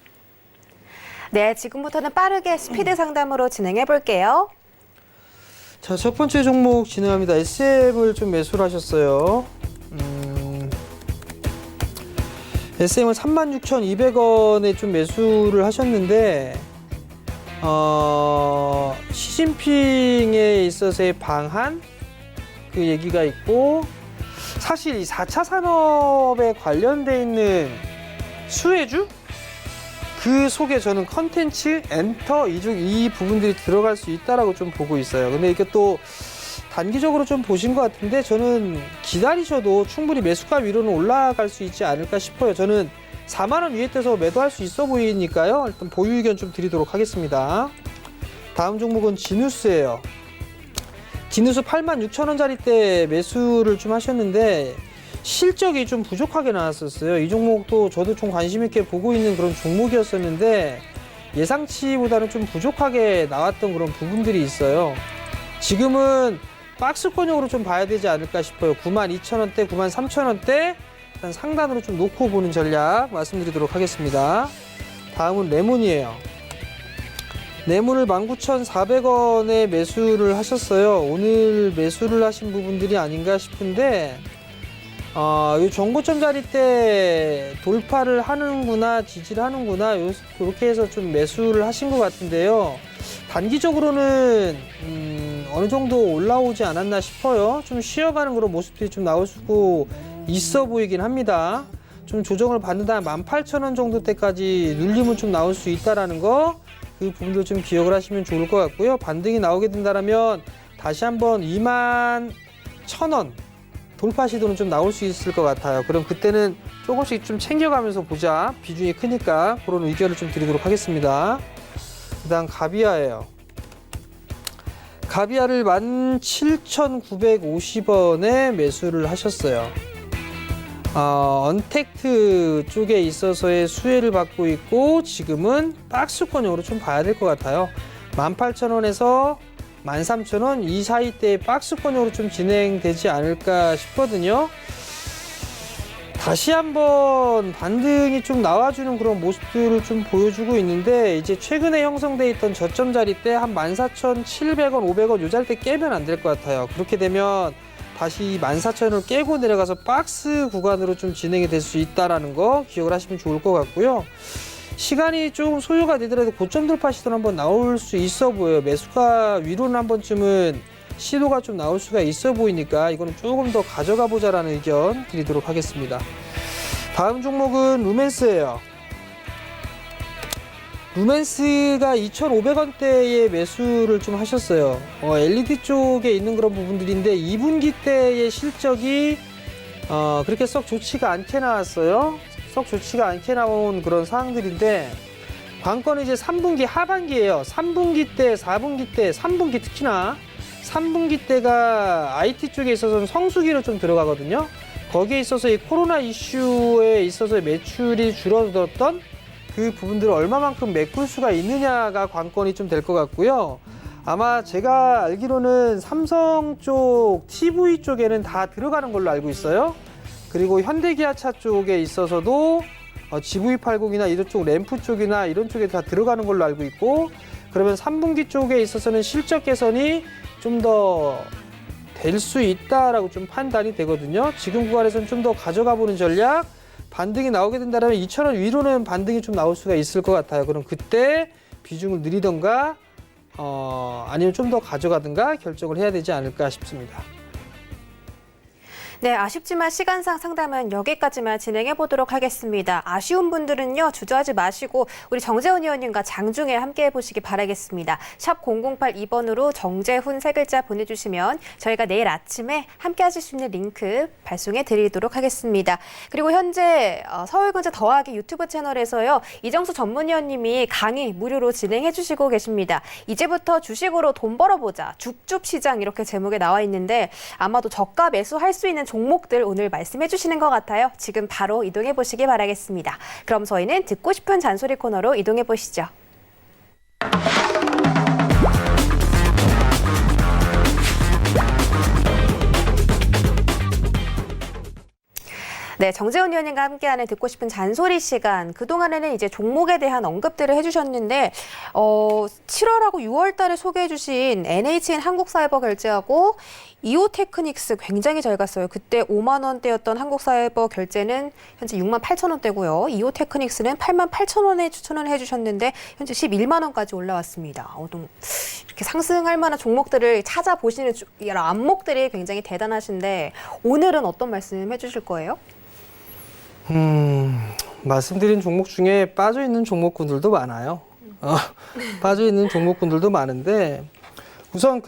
네, 지금부터는 빠르게 스피드 상담으로 진행해 볼게요. 자, 첫 번째 종목 진행합니다. SM을 좀 매수를 하셨어요. SM을 36,200원에 좀 매수를 하셨는데 시진핑에 있어서의 방한 그 얘기가 있고 사실 이 4차 산업에 관련돼 있는 수혜주 그 속에 저는 컨텐츠, 엔터 이 부분들이 들어갈 수 있다라고 좀 보고 있어요. 근데 이게 또 단기적으로 좀 보신 것 같은데 저는 기다리셔도 충분히 매수가 위로는 올라갈 수 있지 않을까 싶어요. 저는 4만 원 위에 떼서 매도할 수 있어 보이니까요. 일단 보유 의견 좀 드리도록 하겠습니다. 다음 종목은 지누스예요. 지누스 86,000원짜리 때 매수를 좀 하셨는데 실적이 좀 부족하게 나왔었어요. 이 종목도 저도 좀 관심 있게 보고 있는 그런 종목이었었는데 예상치보다는 좀 부족하게 나왔던 그런 부분들이 있어요. 지금은 박스권용으로 좀 봐야 되지 않을까 싶어요. 92,000원대, 93,000원대 일단 상단으로 좀 놓고 보는 전략 말씀드리도록 하겠습니다. 다음은 레몬이에요. 레몬을 19,400원에 매수를 하셨어요. 오늘 매수를 하신 부분들이 아닌가 싶은데 이 정고점 자리 때 돌파를 하는구나, 지지를 하는구나, 이렇게 해서 좀 매수를 하신 것 같은데요. 단기적으로는 어느 정도 올라오지 않았나 싶어요. 좀 쉬어가는 그런 모습들이 좀 나올 수 있어 보이긴 합니다. 좀 조정을 받는다 18,000원 정도 때까지 눌림은 좀 나올 수 있다라는 거, 그 부분도 좀 기억을 하시면 좋을 것 같고요. 반등이 나오게 된다면 다시 한번 21,000원 돌파 시도는 좀 나올 수 있을 것 같아요. 그럼 그때는 조금씩 좀 챙겨가면서 보자. 비중이 크니까 그런 의견을 좀 드리도록 하겠습니다. 그다음 가비아예요. 가비아를 17,950원에 매수를 하셨어요. 언택트 쪽에 있어서의 수혜를 받고 있고 지금은 박스권용으로 좀 봐야 될 것 같아요. 18,000원에서 13,000원 이 사이대에 박스권용으로 좀 진행되지 않을까 싶거든요. 다시 한번 반등이 좀 나와주는 그런 모습들을 좀 보여주고 있는데 이제 최근에 형성돼 있던 저점 자리 때 한 14,700원, 500원 요 자리 때 깨면 안 될 것 같아요. 그렇게 되면 다시 14,000원을 깨고 내려가서 박스 구간으로 좀 진행이 될 수 있다는 거 기억을 하시면 좋을 것 같고요. 시간이 좀 소요가 되더라도 고점 돌파 시도는 한번 나올 수 있어 보여요. 매수가 위로는 한 번쯤은 시도가 좀 나올 수가 있어 보이니까 이거는 조금 더 가져가 보자라는 의견 드리도록 하겠습니다. 다음 종목은 루멘스예요. 루멘스가 2,500원대에 매수를 좀 하셨어요. LED 쪽에 있는 그런 부분들인데 2분기 때의 실적이 그렇게 썩 좋지가 않게 나왔어요. 썩 좋지가 않게 나온 그런 상황들인데 관건은 이제 3분기 하반기예요. 3분기 때, 4분기 때, 3분기 특히나 3분기 때가 IT 쪽에 있어서는 성수기로 좀 들어가거든요. 거기에 있어서 이 코로나 이슈에 있어서 매출이 줄어들었던 그 부분들을 얼마만큼 메꿀 수가 있느냐가 관건이 좀 될 것 같고요. 아마 제가 알기로는 삼성 쪽 TV 쪽에는 다 들어가는 걸로 알고 있어요. 그리고 현대기아차 쪽에 있어서도 GV80이나 이런 쪽 램프 쪽이나 이런 쪽에 다 들어가는 걸로 알고 있고, 그러면 3분기 쪽에 있어서는 실적 개선이 좀 더 될 수 있다라고 좀 판단이 되거든요. 지금 구간에서는 좀 더 가져가 보는 전략, 반등이 나오게 된다면 2,000원 위로는 반등이 좀 나올 수가 있을 것 같아요. 그럼 그때 비중을 늘리던가 아니면 좀 더 가져가든가 결정을 해야 되지 않을까 싶습니다. 네, 아쉽지만 시간상 상담은 여기까지만 진행해 보도록 하겠습니다. 아쉬운 분들은요, 주저하지 마시고 우리 정재훈 의원님과 장중에 함께 해보시기 바라겠습니다. 샵 0082번으로 정재훈 세 글자 보내주시면 저희가 내일 아침에 함께 하실 수 있는 링크 발송해 드리도록 하겠습니다. 그리고 현재 서울경제 더하기 유튜브 채널에서요, 이정수 전문위원님이 강의 무료로 진행해 주시고 계십니다. 이제부터 주식으로 돈 벌어보자, 죽줍 시장 이렇게 제목에 나와 있는데 아마도 저가 매수할 수 있는 종목들 오늘 말씀해 주시는 것 같아요. 지금 바로 이동해 보시기 바라겠습니다. 그럼 저희는 듣고 싶은 잔소리 코너로 이동해 보시죠. 네, 정재훈 의원님과 함께하는 듣고 싶은 잔소리 시간. 그동안에는 이제 종목에 대한 언급들을 해주셨는데 7월하고 6월 달에 소개해 주신 NHN 한국사이버결제하고 이오테크닉스 굉장히 잘 갔어요. 그때 5만 원대였던 한국사이버결제는 현재 6만 8천 원대고요. 이오테크닉스는 8만 8천 원에 추천을 해주셨는데 현재 11만 원까지 올라왔습니다. 이렇게 상승할 만한 종목들을 찾아보시는 여러 안목들이 굉장히 대단하신데 오늘은 어떤 말씀 해주실 거예요? 말씀드린 종목 중에 빠져있는 종목군들도 많아요. 빠져있는 종목군들도 많은데 우선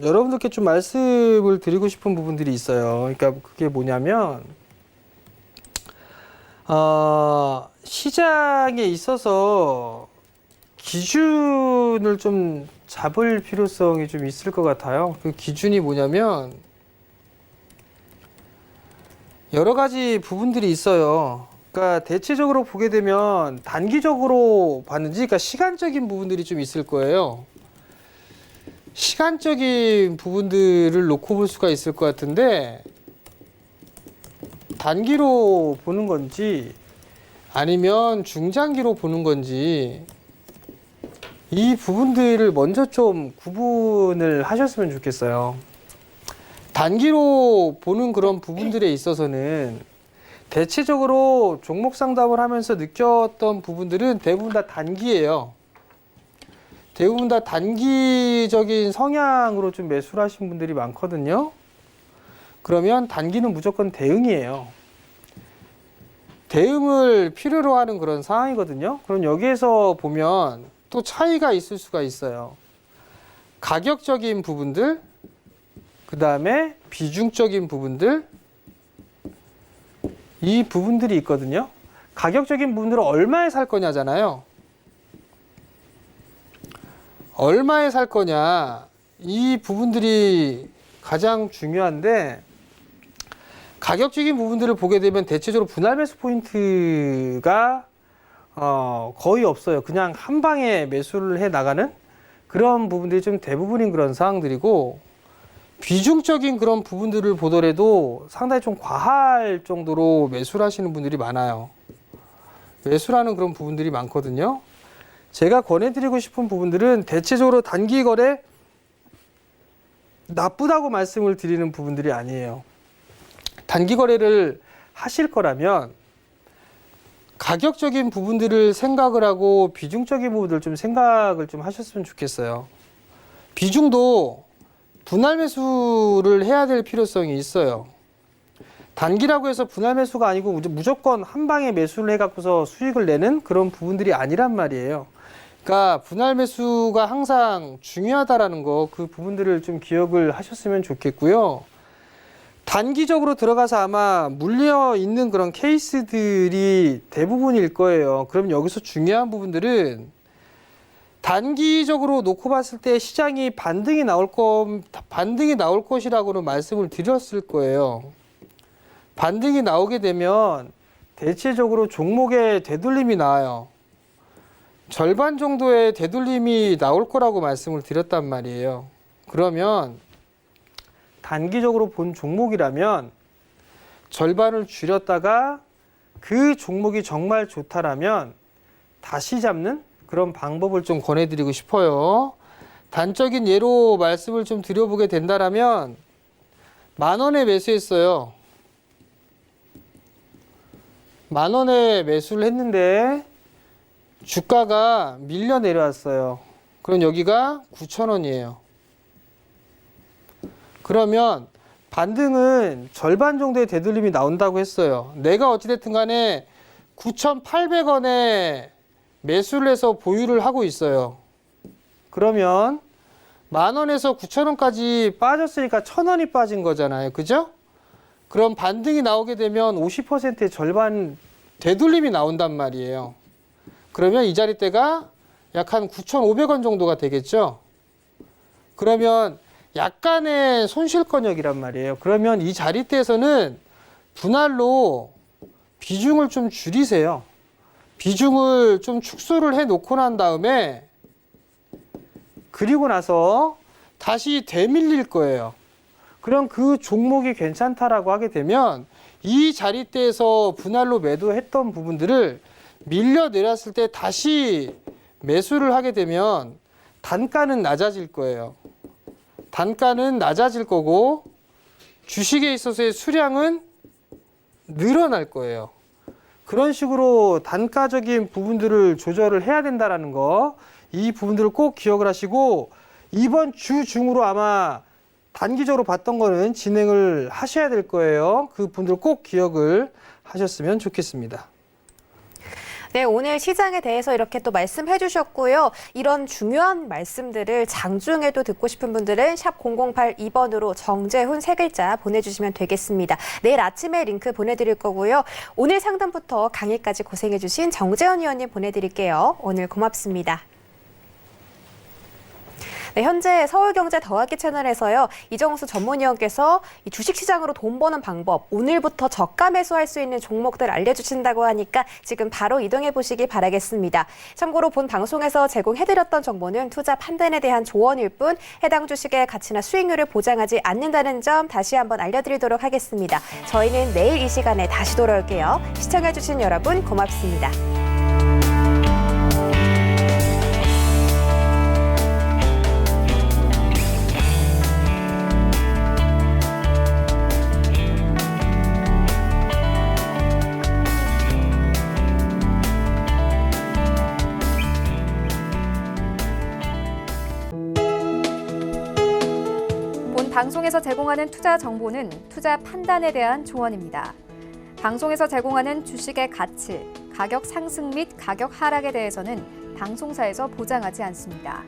여러분들께 좀 말씀을 드리고 싶은 부분들이 있어요. 그러니까 그게 뭐냐면 시장에 있어서 기준을 좀 잡을 필요성이 좀 있을 것 같아요. 그 기준이 뭐냐면 여러 가지 부분들이 있어요. 그러니까 대체적으로 보게 되면 단기적으로 봤는지, 그러니까 시간적인 부분들이 좀 있을 거예요. 시간적인 부분들을 놓고 볼 수가 있을 것 같은데, 단기로 보는 건지 아니면 중장기로 보는 건지 이 부분들을 먼저 좀 구분을 하셨으면 좋겠어요. 단기로 보는 그런 부분들에 있어서는 대체적으로 종목 상담을 하면서 느꼈던 부분들은 대부분 다 단기예요. 대부분 다 단기적인 성향으로 좀 매수를 하신 분들이 많거든요. 그러면 단기는 무조건 대응이에요. 대응을 필요로 하는 그런 상황이거든요. 그럼 여기에서 보면 또 차이가 있을 수가 있어요. 가격적인 부분들, 그 다음에 비중적인 부분들, 이 부분들이 있거든요. 가격적인 부분들은 얼마에 살 거냐잖아요. 얼마에 살 거냐, 이 부분들이 가장 중요한데, 가격적인 부분들을 보게 되면 대체적으로 분할 매수 포인트가 거의 없어요. 그냥 한 방에 매수를 해 나가는 그런 부분들이 좀 대부분인 그런 상황들이고, 비중적인 그런 부분들을 보더라도 상당히 좀 과할 정도로 매수를 하시는 분들이 많아요. 매수라는 그런 부분들이 많거든요. 제가 권해드리고 싶은 부분들은 대체적으로 단기 거래 나쁘다고 말씀을 드리는 부분들이 아니에요. 단기 거래를 하실 거라면 가격적인 부분들을 생각을 하고 비중적인 부분들 좀 생각을 좀 하셨으면 좋겠어요. 비중도 분할 매수를 해야 될 필요성이 있어요. 단기라고 해서 분할 매수가 아니고 무조건 한 방에 매수를 해갖고서 수익을 내는 그런 부분들이 아니란 말이에요. 그러니까 분할 매수가 항상 중요하다라는 거, 그 부분들을 좀 기억을 하셨으면 좋겠고요. 단기적으로 들어가서 아마 물려 있는 그런 케이스들이 대부분일 거예요. 그럼 여기서 중요한 부분들은 단기적으로 놓고 봤을 때 시장이 반등이 나올 것이라고는 말씀을 드렸을 거예요. 반등이 나오게 되면 대체적으로 종목의 되돌림이 나와요. 절반 정도의 되돌림이 나올 거라고 말씀을 드렸단 말이에요. 그러면 단기적으로 본 종목이라면 절반을 줄였다가 그 종목이 정말 좋다라면 다시 잡는 그런 방법을 좀 권해드리고 싶어요. 단적인 예로 말씀을 좀 드려보게 된다라면 10,000원에 매수했어요. 10,000원에 매수를 했는데 주가가 밀려 내려왔어요. 그럼 여기가 9,000원이에요. 그러면 반등은 절반 정도의 되돌림이 나온다고 했어요. 내가 어찌됐든 간에 9,800원에 매수를 해서 보유를 하고 있어요. 그러면 10,000원에서 9,000원까지 빠졌으니까 1,000원이 빠진 거잖아요. 그죠? 그럼 반등이 나오게 되면 50%의 절반 되돌림이 나온단 말이에요. 그러면 이 자리대가 약 한 9,500원 정도가 되겠죠? 그러면 약간의 손실권역이란 말이에요. 그러면 이 자리대에서는 분할로 비중을 좀 줄이세요. 비중을 좀 축소를 해 놓고 난 다음에 그리고 나서 다시 되밀릴 거예요. 그럼 그 종목이 괜찮다라고 하게 되면 이 자리대에서 분할로 매도했던 부분들을 밀려 내렸을 때 다시 매수를 하게 되면 단가는 낮아질 거예요. 단가는 낮아질 거고 주식에 있어서의 수량은 늘어날 거예요. 그런 식으로 단가적인 부분들을 조절을 해야 된다라는 거, 이 부분들을 꼭 기억을 하시고 이번 주 중으로 아마 단기적으로 봤던 거는 진행을 하셔야 될 거예요. 그 분들 꼭 기억을 하셨으면 좋겠습니다. 네, 오늘 시장에 대해서 이렇게 또 말씀해 주셨고요. 이런 중요한 말씀들을 장중에도 듣고 싶은 분들은 샵 0082번으로 정재훈 3글자 보내주시면 되겠습니다. 내일 아침에 링크 보내드릴 거고요. 오늘 상담부터 강의까지 고생해 주신 정재훈 의원님 보내드릴게요. 오늘 고맙습니다. 네, 현재 서울경제 더하기 채널에서요. 이정수 전문위원께서 이 주식시장으로 돈 버는 방법, 오늘부터 저가 매수할 수 있는 종목들 알려주신다고 하니까 지금 바로 이동해 보시기 바라겠습니다. 참고로 본 방송에서 제공해드렸던 정보는 투자 판단에 대한 조언일 뿐 해당 주식의 가치나 수익률을 보장하지 않는다는 점 다시 한번 알려드리도록 하겠습니다. 저희는 내일 이 시간에 다시 돌아올게요. 시청해주신 여러분 고맙습니다. 방송에서 제공하는 투자 정보는 투자 판단에 대한 조언입니다. 방송에서 제공하는 주식의 가치, 가격 상승 및 가격 하락에 대해서는 방송사에서 보장하지 않습니다.